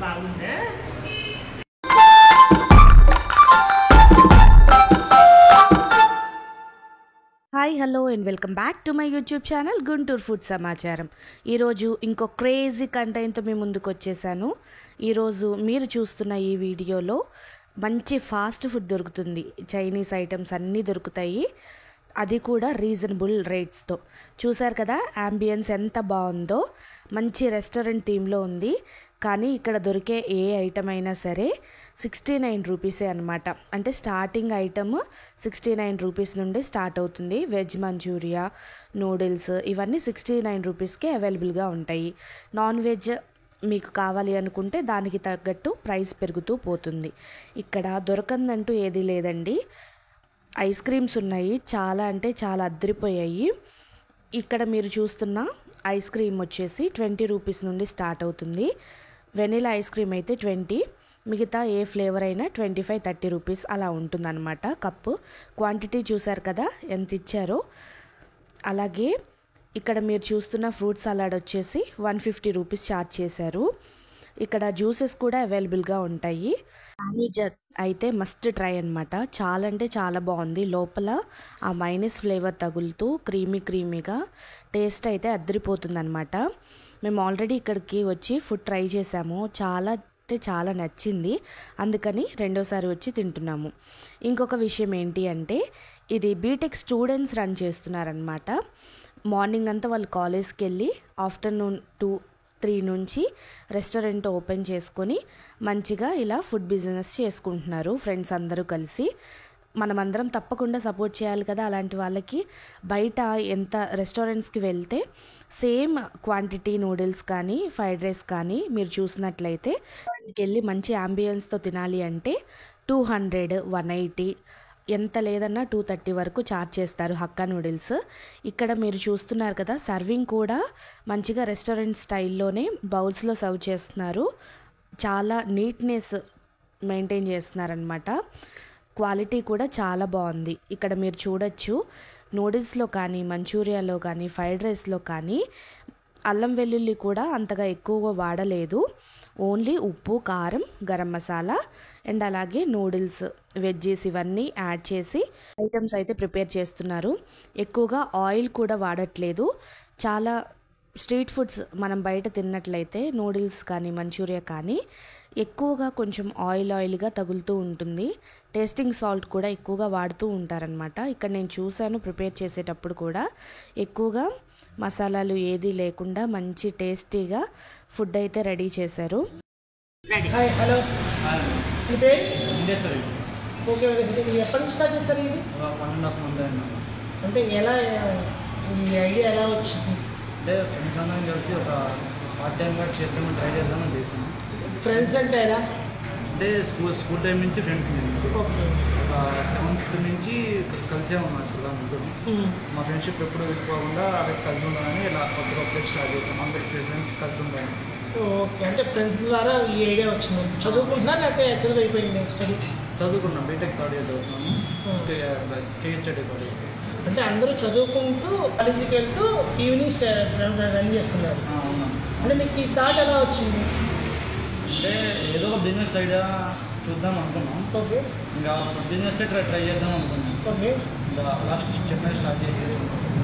బాగుందా? Hi hello and welcome back to my YouTube channel Guntur food సమాచారం. ఈరోజు ఇంకో క్రేజీ కంటెంట్తో మీ ముందుకు వచ్చేసాను. ఈరోజు మీరు చూస్తున్న ఈ వీడియోలో మంచి ఫాస్ట్ ఫుడ్ దొరుకుతుంది. చైనీస్ ఐటమ్స్ అన్నీ దొరుకుతాయి, అది కూడా రీజనబుల్ రేట్స్తో. చూసారు కదా యాంబియన్స్ ఎంత బాగుందో. మంచి రెస్టారెంట్ థీమ్లో ఉంది. కానీ ఇక్కడ దొరికే ఏ ఐటమ్ అయినా సరే 69 రూపీసే అనమాట. అంటే స్టార్టింగ్ ఐటమ్ 69 రూపీస్ నుండి స్టార్ట్ అవుతుంది. వెజ్ మంచూరియా, నూడిల్స్ ఇవన్నీ 69 రూపీస్కే అవైలబుల్గా ఉంటాయి. నాన్ వెజ్ మీకు కావాలి అనుకుంటే దానికి తగ్గట్టు ప్రైస్ పెరుగుతూ పోతుంది. ఇక్కడ దొరకందంటూ ఏదీ లేదండి. ఐస్ క్రీమ్స్ ఉన్నాయి, చాలా అంటే చాలా అద్దరిపోయాయి. ఇక్కడ మీరు చూస్తున్న ఐస్ క్రీమ్ వచ్చేసి 20 రూపీస్ నుండి స్టార్ట్ అవుతుంది. వెనిలా ఐస్ క్రీమ్ అయితే 20, మిగతా ఏ ఫ్లేవర్ అయినా 25-30 రూపీస్ అలా ఉంటుందన్నమాట కప్పు. క్వాంటిటీ చూసారు కదా ఎంత ఇచ్చారో. అలాగే ఇక్కడ మీరు చూస్తున్న ఫ్రూట్ సలాడ్ వచ్చేసి 150 రూపీస్ ఛార్జ్ చేశారు. ఇక్కడ జ్యూసెస్ కూడా అవైలబుల్గా ఉంటాయి. శాండ్విచ్ అయితే మస్ట్ ట్రై అనమాట. చాలా అంటే చాలా బాగుంది. లోపల ఆ మైనస్ ఫ్లేవర్ తగులుతూ క్రీమీగా టేస్ట్ అయితే అద్దరిపోతుంది అనమాట. మేము ఆల్రెడీ ఇక్కడికి వచ్చి ఫుడ్ ట్రై చేసాము. చాలా అంటే చాలా నచ్చింది. అందుకని రెండోసారి వచ్చి తింటున్నాము. ఇంకొక విషయం ఏంటి అంటే ఇది బీటెక్ స్టూడెంట్స్ రన్ చేస్తున్నారనమాట. మార్నింగ్ అంతా వాళ్ళు కాలేజ్కి వెళ్ళి ఆఫ్టర్నూన్ 2-3 నుంచి రెస్టారెంట్ ఓపెన్ చేసుకొని మంచిగా ఇలా ఫుడ్ బిజినెస్ చేసుకుంటున్నారు ఫ్రెండ్స్ అందరూ కలిసి. మనమందరం తప్పకుండా సపోర్ట్ చేయాలి కదా అలాంటి వాళ్ళకి. బయట ఎంత రెస్టారెంట్స్కి వెళ్తే సేమ్ క్వాంటిటీ నూడిల్స్ కానీ ఫ్రైడ్ రైస్ కానీ మీరు చూసినట్లయితే వెళ్ళి మంచి యాంబియన్స్తో తినాలి అంటే 200, 180 ఎంత లేదన్నా 230 వరకు ఛార్జ్ చేస్తారు హక్కా నూడిల్స్. ఇక్కడ మీరు చూస్తున్నారు కదా సర్వింగ్ కూడా మంచిగా రెస్టారెంట్ స్టైల్లోనే బౌల్స్లో సర్వ్ చేస్తున్నారు. చాలా నీట్నెస్ మెయింటైన్ చేస్తున్నారనమాట. క్వాలిటీ కూడా చాలా బాగుంది. ఇక్కడ మీరు చూడొచ్చు నూడిల్స్లో కానీ మంచూరియాలో కానీ ఫ్రైడ్ రైస్లో కానీ అల్లం వెల్లుల్లి కూడా అంతగా ఎక్కువగా వాడలేదు. ఓన్లీ ఉప్పు, కారం, గరం మసాలా అండ్ అలాగే నూడిల్స్, వెజ్జీస్ ఇవన్నీ యాడ్ చేసి ఐటమ్స్ అయితే ప్రిపేర్ చేస్తున్నారు. ఎక్కువగా ఆయిల్ కూడా వాడట్లేదు. చాలా స్ట్రీట్ ఫుడ్స్ మనం బయట తిన్నట్లయితే నూడిల్స్ కానీ మంచూరియా కానీ ఎక్కువగా కొంచెం ఆయిల్గా తగులుతూ ఉంటుంది. టేస్టింగ్ సాల్ట్ కూడా ఎక్కువగా వాడుతూ ఉంటారనమాట. ఇక్కడ నేను చూశాను ప్రిపేర్ చేసేటప్పుడు కూడా ఎక్కువగా మసాలాలు ఏది లేకుండా మంచి టేస్టీగా ఫుడ్ అయితే రెడీ చేశారు. Hi hello okay. ఎప్పటి నుంచి స్టార్ట్ చేస్తారు ఇది? 1.5 months అంటే ఎలా ఈ ఐడియా ఎలా వచ్చింది? అంటే ఫ్రెండ్స్ అందరం కలిసి ఒక పార్ట్ టైంగా చేద్దామని ట్రై చేద్దామని చేసాము. ఫ్రెండ్స్ అంటే ఎలా? అంటే స్కూల్ టైం నుంచి ఫ్రెండ్స్ మేము ఓకే. ఒక 7th నుంచి కలిసే ఉన్నాం ఇప్పుడు ముగ్గురు. మా ఫ్రెండ్షిప్ ఎప్పుడు వెళ్ళిపోకుండా అలా కలిసి ఉండాలని ఇలా కొత్త స్టార్ట్ చేసాం. అందరికి ఫ్రెండ్స్ కలిసి ఉండాలి. ఓకే. అంటే ఫ్రెండ్స్ ద్వారా ఈ ఐడియా వచ్చింది. చదువుకుంటున్నా లేకపోతే చదువు అయిపోయింది స్టడీ? చదువుకున్నాం, బీటెక్ థర్డ్ ఇయర్ చదువుతున్నాము. KHD college. అంటే అందరూ చదువుకుంటూ కాలేజీకి వెళ్తూ ఈవినింగ్ రన్ చేస్తున్నారు. అవునా. అంటే మీకు ఈ థాట్ ఎలా వచ్చింది? అంటే ఏదో ఒక బిజినెస్ ఐడియా చూద్దాం అనుకున్నాం. ఓకే. ఇంకా ఫుడ్ బిజినెస్ ట్రై చేద్దాం అనుకున్నాం. ఓకే. ఇంకా లాస్ట్ చెప్పిన స్టార్ట్ చేసేది.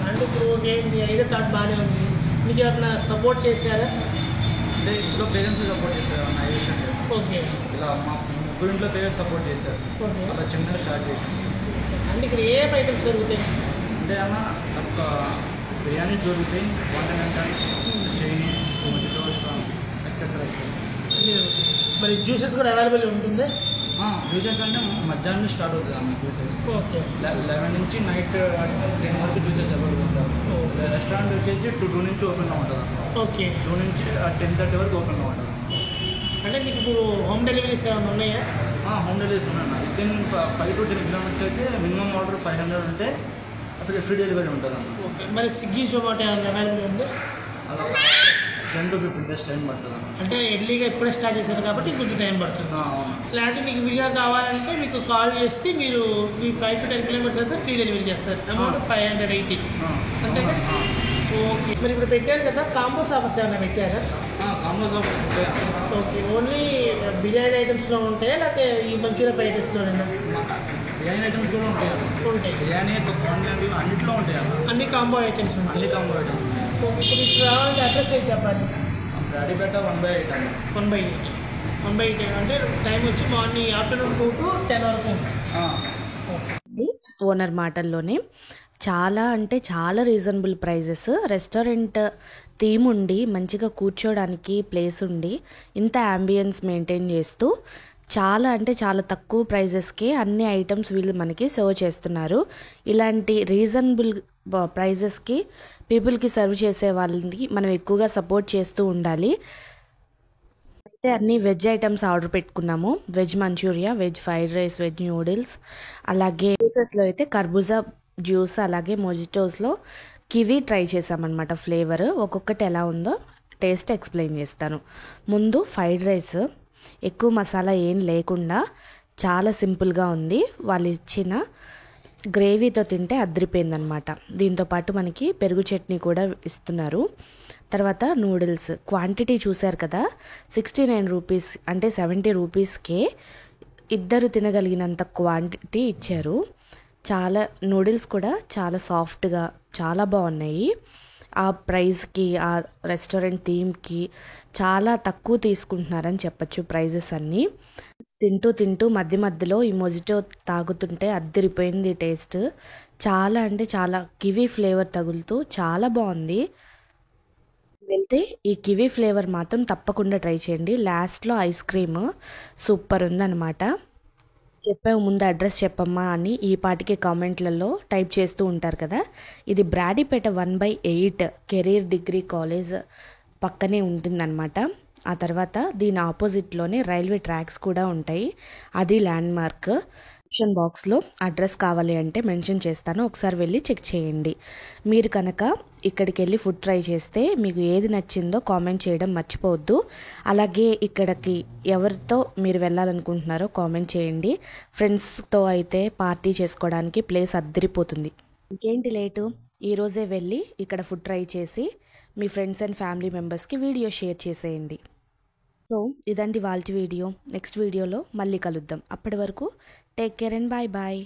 అంటే ఇప్పుడు ఓకే మీ ఐడియా థాట్ బాగానే ఉంది. మీకు ఎవరైనా సపోర్ట్ చేశారా? అంటే ఇంట్లో పేరెంట్స్ సపోర్ట్ చేశారు నా విషయం. ఓకే. ఇలా మా ముగ్గురు ఇంట్లో పేరెంట్స్ సపోర్ట్ చేశారు. ఓకే. అలా చిన్నగా స్టార్ట్ చేశాను. అంటే ఇక్కడ ఏ ఐటమ్స్ జరుగుతాయి? అంటే అన్న ఒక బిర్యానీస్ దొరుకుతాయి, కాంటినెంటల్, చైనీస్, ఎక్సెట్రా. మరి జ్యూసెస్ కూడా అవైలబుల్ ఉంటుంది? జ్యూసెస్ అంటే మధ్యాహ్నం స్టార్ట్ అవుతుంది అన్న జ్యూసెస్. ఓకే. 11 నుంచి నైట్ 10 వరకు జ్యూసెస్ అవైలబుల్ ఉంటారు. రెస్టారెంట్ వచ్చేసి 2 నుంచి ఓపెన్గా ఉంటుంది. ఓకే. 2 నుంచి 10:30 వరకు ఓపెన్గా ఉంటుంది. అంటే మీకు ఇప్పుడు హోమ్ డెలివరీస్ ఏమైనా ఉన్నాయా? హోమ్ డెలివరీస్ ఉన్నాయన్న. వితిన్ 5 to 10 kilometers అయితే మినిమం ఆర్డర్ 500 ఉంటే అసలు ఫ్రీ డెలివరీ ఉంటుంది అన్న. ఓకే. మరి స్విగ్గీ, జొమాటో ఏమైనా అవైలబుల్ ఉంది? అది 10 to 15 days టైం పడుతుంది అన్న. అంటే ఎర్లీగా ఇప్పుడే స్టార్ట్ చేశారు కాబట్టి కొంచెం టైం పడుతుంది. అవును. లేకపోతే మీకు ఫ్రీగా కావాలంటే మీకు కాల్ చేస్తే మీరు ఈ 5 to 10 kilometers అయితే ఫ్రీ డెలివరీ చేస్తారు. అమౌంట్ 580 అంతే. ఓకే. మరి ఇప్పుడు పెట్టారు కదా కాంబోస్ ఆఫర్స్ ఏమైనా పెట్టారా? కాంబోస్ ఆఫర్స్ ఉంటాయి అన్న. ఓకే, ఓన్లీ బిర్యానీ ఐటమ్స్లో ఉంటాయా లేకపోతే ఈ మంచూరియా ఫ్రైడ్ రైస్లోనైనా బిర్యానీ ఐటమ్స్ కూడా ఉంటాయి అన్న. ఉంటాయి? బిర్యానీ అన్నింటిలో ఉంటాయి అన్న. అన్ని కాంబో ఐటమ్స్ ఉంటాయి. అన్ని కాంబో ఐటమ్స్ ఉన్నాయి. ఓకే, ఇప్పుడు ఇక్కడ రావాలంటే అడ్రస్ అయితే చెప్పండి. బ్రాడీపేట 1/8 అన్న. 1/8 1/8 అంటే టైం వచ్చి మార్నింగ్ ఆఫ్టర్నూన్ 2 to 10 వరకు ఉంటుంది. ఓనర్ మాటల్లోనే చాలా అంటే చాలా రీజనబుల్ ప్రైజెస్. రెస్టారెంట్ థీమ్ ఉండి మంచిగా కూర్చోడానికి ప్లేస్ ఉండి ఇంత అంబియన్స్ మెయింటైన్ చేస్తూ చాలా అంటే చాలా తక్కువ ప్రైజెస్కే అన్ని ఐటమ్స్ వీళ్ళు మనకి సర్వ్ చేస్తున్నారు. ఇలాంటి రీజనబుల్ ప్రైజెస్కి పీపుల్కి సర్వ్ చేసే వాళ్ళని మనం ఎక్కువగా సపోర్ట్ చేస్తూ ఉండాలి. అయితే అన్ని వెజ్ ఐటమ్స్ ఆర్డర్ పెట్టుకున్నాము. Veg manchuria, veg fried rice, veg noodles, అలాగే జ్యూసెస్లో అయితే కర్బూజా జ్యూస్, అలాగే మొజిటోస్లో కివీ ట్రై చేసామన్నమాట. ఫ్లేవర్ ఒక్కొక్కటి ఎలా ఉందో టేస్ట్ ఎక్స్ప్లెయిన్ చేస్తాను. ముందు ఫ్రైడ్ రైస్ ఎక్కువ మసాలా ఏం లేకుండా చాలా సింపుల్గా ఉంది. వాళ్ళు ఇచ్చిన గ్రేవీతో తింటే అదిరిపోయిందనమాట. దీంతోపాటు మనకి పెరుగు చట్నీ కూడా ఇస్తున్నారు. తర్వాత నూడిల్స్ క్వాంటిటీ చూశారు కదా, 69 రూపీస్ అంటే 70 రూపీస్కే ఇద్దరు తినగలిగినంత క్వాంటిటీ ఇచ్చారు. చాలా నూడిల్స్ కూడా చాలా సాఫ్ట్గా చాలా బాగున్నాయి. ఆ ప్రైస్కి, ఆ రెస్టారెంట్ థీమ్కి చాలా తక్కువ తీసుకుంటున్నారని చెప్పచ్చు ప్రైజెస్ అన్నీ. తింటూ మధ్య మధ్యలో ఈ మొజిటో తాగుతుంటే అద్దరిపోయింది టేస్ట్. చాలా అంటే చాలా కివీ ఫ్లేవర్ తగులుతూ చాలా బాగుంది. వెళ్తే ఈ కివీ ఫ్లేవర్ మాత్రం తప్పకుండా ట్రై చేయండి. లాస్ట్లో ఐస్ క్రీమ్ సూపర్ ఉందన్నమాట. చెప్పావు ముందు అడ్రస్ చెప్పమ్మా అని ఈ పాటికే కామెంట్లలో టైప్ చేస్తూ ఉంటారు కదా. ఇది బ్రాడీపేట 1/8 కెరీర్ డిగ్రీ కాలేజ్ పక్కనే ఉంటుందన్నమాట. ఆ తర్వాత దీని ఆపోజిట్లోనే రైల్వే ట్రాక్స్ కూడా ఉంటాయి. అది ల్యాండ్ మార్క్. డిస్క్రిప్షన్ బాక్స్లో అడ్రస్ కావాలి అంటే మెన్షన్ చేస్తాను, ఒకసారి వెళ్ళి చెక్ చేయండి. మీరు కనుక ఇక్కడికి వెళ్ళి ఫుడ్ ట్రై చేస్తే మీకు ఏది నచ్చిందో కామెంట్ చేయడం మర్చిపోవద్దు. అలాగే ఇక్కడికి ఎవరితో మీరు వెళ్ళాలనుకుంటున్నారో కామెంట్ చేయండి. ఫ్రెండ్స్తో అయితే పార్టీ చేసుకోవడానికి ప్లేస్ అద్దరిపోతుంది. ఇంకేంటి లేటు, ఈరోజే వెళ్ళి ఇక్కడ ఫుడ్ ట్రై చేసి మీ ఫ్రెండ్స్ అండ్ ఫ్యామిలీ మెంబర్స్కి వీడియో షేర్ చేసేయండి. సో ఇదండి వాళ్ళ వీడియో. నెక్స్ట్ వీడియోలో మళ్ళీ కలుద్దాం. అప్పటి వరకు take care and bye bye.